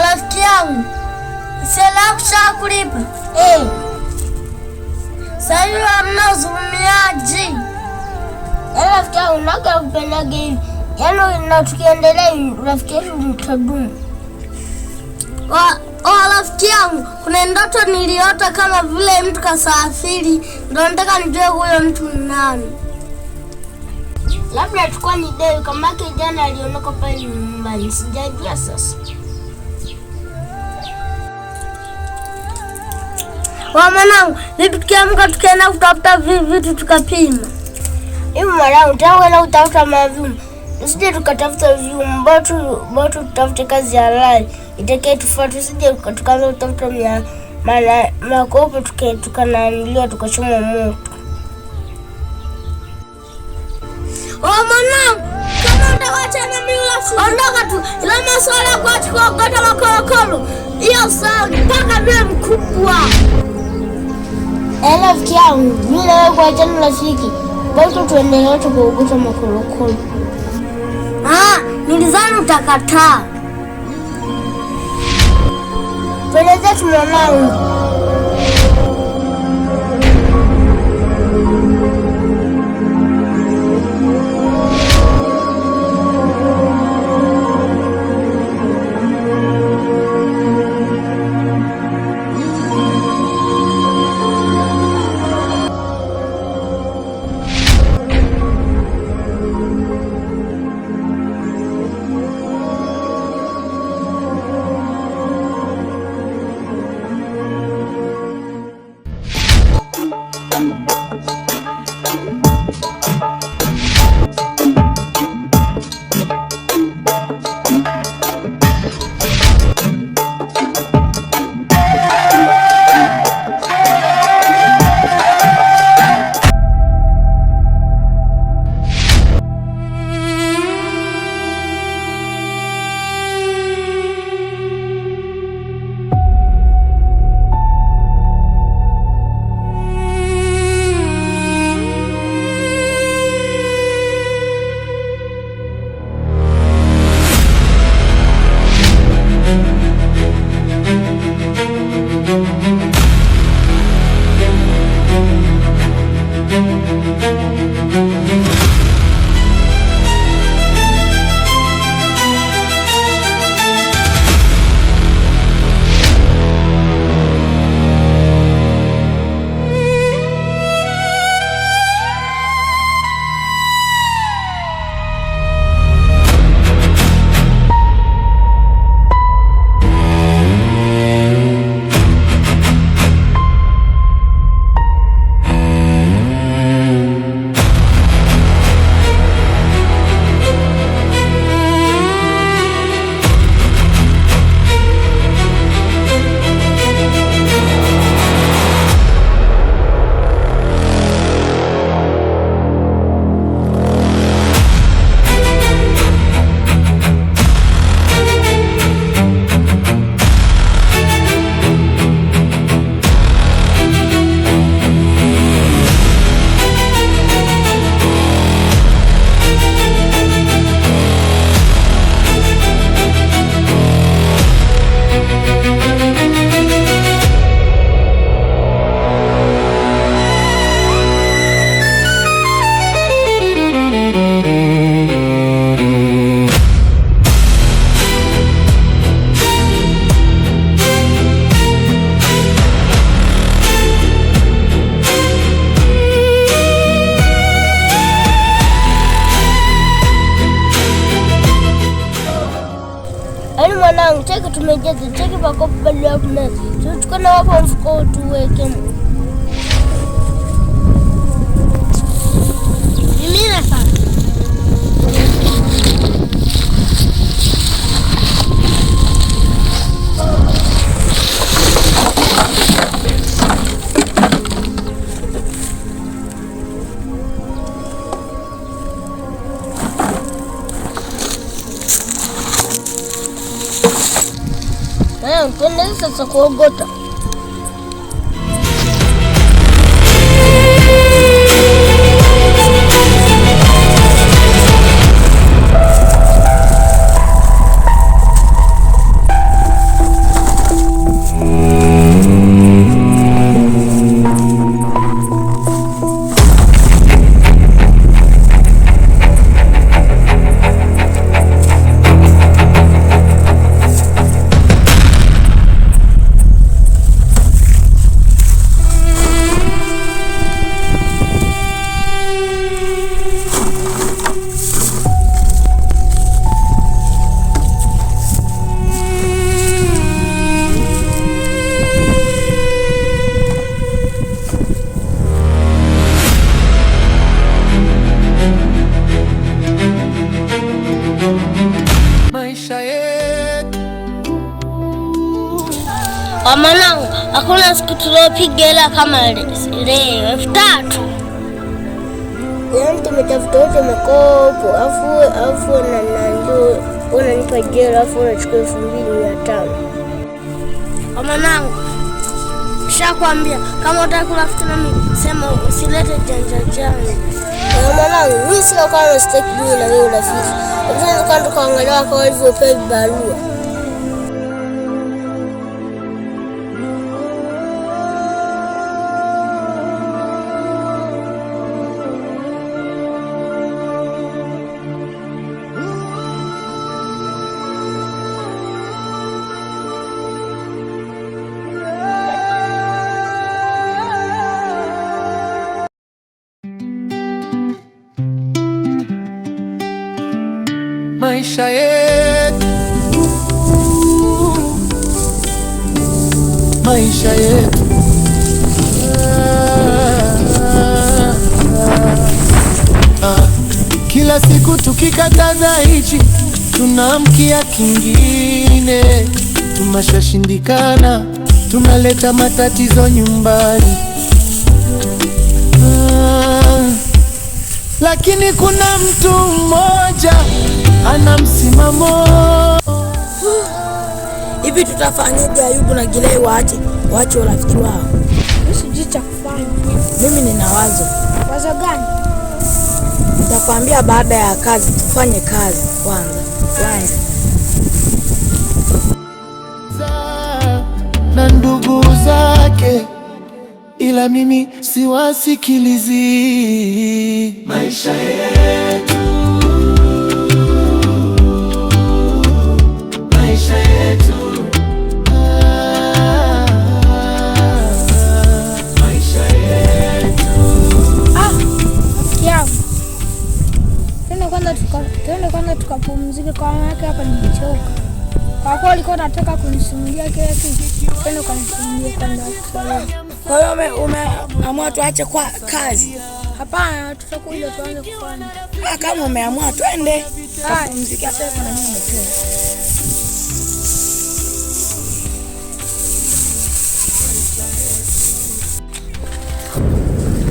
Rafiki yangu, sela kusha kulipa. Sasa hamna uzumiaji. Rafiki yangu naga kupendage hivi. Yaani na tukiendelea rafiki yetu mtadumu. Rafiki yangu, kuna ndoto niliota kama vile mtu kasafiri. Ndio nataka nijue huyo mtu ni nani. Labda tukua ni Dewi kama kijana aliondoka pale nyumbani. Sijajua sasa. Mwanangu, vipi tukiamka tukaenda kutafuta vitu tukapima? Hivi mwanangu, tutakwenda kutafuta mavyuma. Usije tukatafuta vyuma, bado tutafute kazi ya halali. Itakaye tufuate, usije tukaanza kutafuta makopo tukananilia tukachoma moto. Mwanangu, kama utawachana mimi ondoka tu. Ila masuala kwa tukokota makorokoro. Hiyo sawa mpaka mimi mkubwa. Rafiki yangu, mimi na wewe kuachana rafiki. Bado tuendelee tukokota makorokoro. Nilizani utakataa. Peleza mwanangu. Cheki tumejaza, cheki makopo bado hapo na tuko na hapo mfuko tuweke. Mimina sana. Twende sasa kuogota. Mwanangu, hakuna siku tuliopiga hela kama leo 3,000. Yaani tumetafuta wote mikopo, afu ndio unanipa jela, afu unachukua 2,500. Mwanangu, nishakwambia kama unataka kulafuta na mimi sema usilete janja. Mwanangu, mimi sio kama sitaki mimi na wewe rafiki. Lazima kwanza kaangalia kwa hivyo pepe barua. Maisha yetu, maisha yetu, kila siku tukikataza hichi tunamkia kingine, tumeshashindikana, tunaleta matatizo nyumbani. Lakini kuna mtu mmoja ana msimamo. Hivi tutafanyaje Ayubu na Gilei waache urafiki wao? Sijui cha kufanya. Mimi nina wazo. Wazo gani? Nitakwambia baada ya kazi, tufanye kazi kwanza. Na ndugu zake, ila mimi siwasikilizi. Maisha yetu, maisha yetu, maisha yetu. Twende kwanza tukapumzike kwa maana hapa nimechoka. Kwa kuwa ulikuwa unataka kunisimulia kile kitu, twende kanisimulie kwanza. Kwa hiyo umeamua tuache kwa kazi? Hapana, tutakuja tuanze kufanya. Kama umeamua twende tukapumzike hata na mimi nimechoka.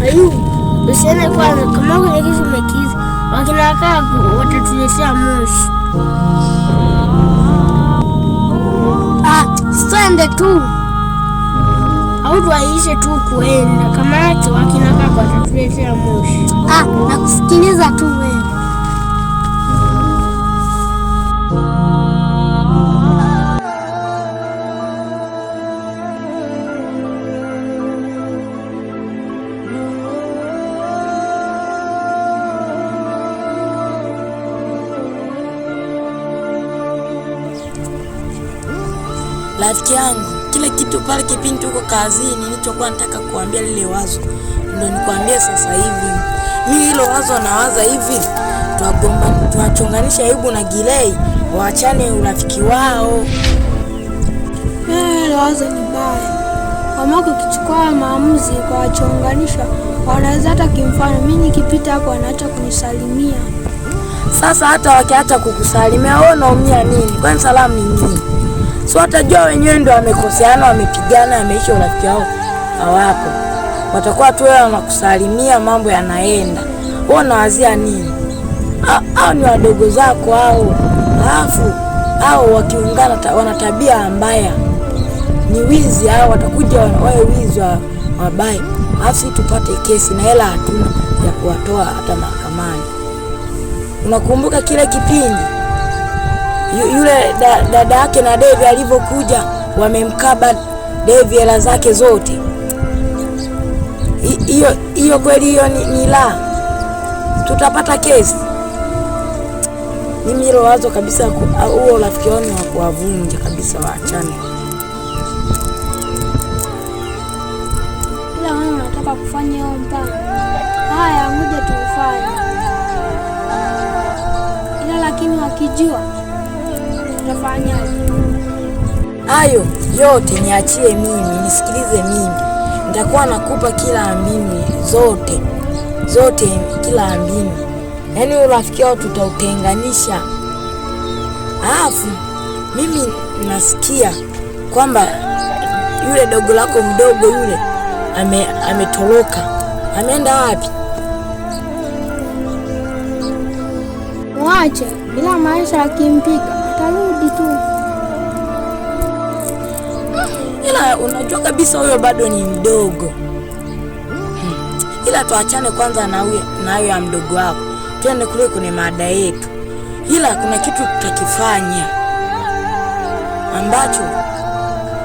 Ayubu, usiende kwanza, kama kuna kitu umekiza, wakina kaka watatuletea moshi. Twende tu. Au tuaishe tu kuenda, kama hata wakina kaka watatuletea moshi. Nakusikiliza tu wewe. Rafiki yangu, kile kitu pale kipindi tuko kazini nilichokuwa nataka kuambia lile wazo ndio nikwambie sasa hivi. Mimi hilo wazo nawaza hivi, tuwachonganisha Ayubu na Gilei waachane urafiki wao. Hilo wazo ni baya. Kama ukichukua maamuzi kwa wachonganisha, wanaweza hata kimfano mimi nikipita hapo anaacha kunisalimia. Sasa hata wakiacha kukusalimia wewe unaumia nini? Kwani salamu ni nini? So watajua wenyewe ndio wamekoseana, wamepigana, wameisha urafiki wao hawapo. Watakuwa tu wewe wanakusalimia, mambo yanaenda. Wewe unawazia nini? Hao ni wadogo zako hao. Alafu hao wakiungana wana tabia mbaya. Ni wizi hao, watakuja wawe wizi wabaya. Alafu tupate kesi na hela hatuna ya kuwatoa hata mahakamani. Unakumbuka kile kipindi? Yule dada yake na Devi alivyokuja wamemkaba Devi hela zake zote. Hiyo kweli hiyo ni la. Tutapata kesi. Mimi hilo wazo kabisa, huo rafiki wao wa kuwavunja kabisa, waachane. Ila wao wanataka kufanya hiyo mpango. Haya, ngoja tuufanye. Ila lakini wakijua tutafanyaje? Hayo yote niachie mimi, nisikilize mimi. Nitakuwa nakupa kila mbinu zote kila mbinu. Yaani urafiki wao tutautenganisha. Alafu mimi nasikia kwamba yule dogo lako mdogo yule ametoroka. Ameenda wapi? Mwache, bila maisha akimpiga atarudi tu. Ila unajua kabisa huyo bado ni mdogo. Ila tuachane kwanza na huyo ya mdogo wako. Twende kule kwenye mada yetu. Ila kuna kitu tutakifanya ambacho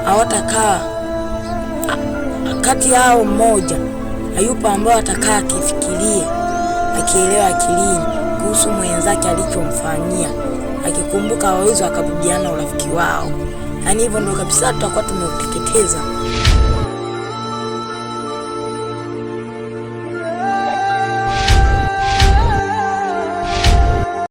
hawatakaa kati yao mmoja hayupo ambao atakaa akifikiria, akielewa akilini kuhusu mwenzake alichomfanyia, akikumbuka hawezi akarudiana urafiki wao. Yaani hivyo ndio kabisa tutakuwa tumeuteketeza.